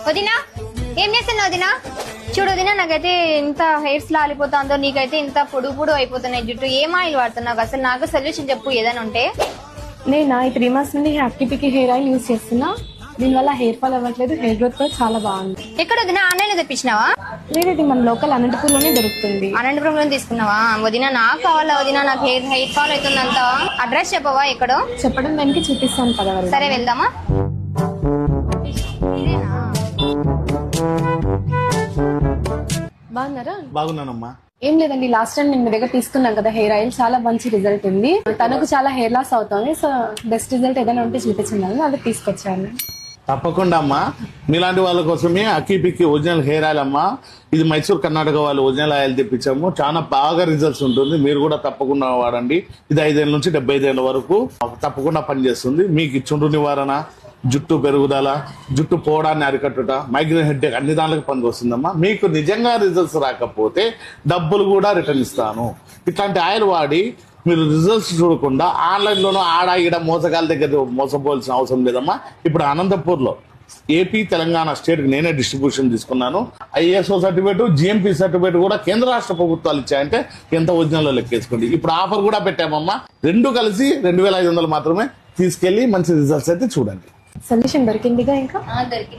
వదినా ఏం చేస్తున్నావు వదినా? చూడు వదినా, నాకైతే ఇంత హెయిర్స్ లాలిపోతుందో, నీకైతే ఇంత పొడుగు అయిపోతున్నాయి జుట్టు. ఏం ఆయిల్ వాడుతున్నావు అసలు? నాకు సొల్యూషన్ చెప్పు ఏదైనా ఉంటే. నేను ఈ 3 months నుండి యాక్టివిటీ హెయిర్ ఆయిల్ యూజ్ చేస్తున్నా. దీనివల్ల హెయిర్ ఫాల్ అవ్వట్లేదు, హెయిర్ గ్రోత్ కూడా చాలా బాగుంది. ఎక్కడ వదినా? ఆన్లైన్ లో తెప్పించినావా? లేదు, ఇది మన లోకల్ అనంతపూర్లోనే దొరుకుతుంది. అనంతపురంలో తీసుకున్నావా? వదినా నాకు కావాలా వదినా, నాకు హెయిర్ ఫాల్ అవుతుందంత. అడ్రస్ చెప్పవా ఎక్కడో? చెప్పడం దానికి చూపిస్తాను కదా. సరే వెళ్దామా? బాగున్నారా? బాగున్నానమ్మా. ఏం లేదండి, లాస్ట్ టైం నేను మీ దగ్గర తీసుకున్నాం కదా హెయిర్ ఆయిల్, చాలా మంచి రిజల్ట్ ఉంది. తనకు చాలా హెయిర్ లాస్ అవుతుంది, సో బెస్ట్ రిజల్ట్ ఏదైనా ఉంటే చూపించాను, అది తీసుకొచ్చాను. తప్పకుండా అమ్మా, మీలాంటి వాళ్ళ కోసమే అక్కి పిక్కి ఒరిజినల్ హెయిర్ ఆయిల్ అమ్మా. ఇది మైసూర్ కర్ణాటక వాళ్ళు ఒరిజినల్ ఆయిల్ తెప్పించాము. చాలా బాగా రిజల్ట్స్ ఉంటుంది. మీరు కూడా తప్పకుండా వాడండి. ఇది 5 ఏళ్ళ నుంచి 75 ఏళ్ళ వరకు తప్పకుండా పనిచేస్తుంది. మీకు చుండ్రు నివారణ, జుట్టు పెరుగుదల, జుట్టు పోవడాన్ని అరికట్టుట, మైగ్రేన్ హెడ్ఏక్ అన్ని దానికి పనికి వస్తుందమ్మా. మీకు నిజంగా రిజల్ట్స్ రాకపోతే డబ్బులు కూడా రిటర్న్ ఇస్తాను. ఇట్లాంటి ఆయిల్ వాడి మీరు రిజల్ట్స్ చూడకుండా ఆన్లైన్లోనూ ఈడ మోసగాల దగ్గర మోసపోవాల్సిన అవసరం లేదమ్మా. ఇప్పుడు అనంతపూర్లో ఏపీ తెలంగాణ స్టేట్కి నేనే డిస్ట్రిబ్యూషన్ తీసుకున్నాను. ఐఎస్ఓ సర్టిఫికేట్, జిఎంపీ సర్టిఫికేట్ కూడా కేంద్ర రాష్ట్ర ప్రభుత్వాలు ఇచ్చాయంటే ఎంత ఒరిజినల్లో లెక్కేసుకోండి. ఇప్పుడు ఆఫర్ కూడా పెట్టామమ్మా. 2 కలిసి 2500 మాత్రమే. తీసుకెళ్లి మంచి రిజల్ట్స్ అయితే చూడండి. సొల్యూషన్ దొరికిందిగా ఇంకా? దొరికింది.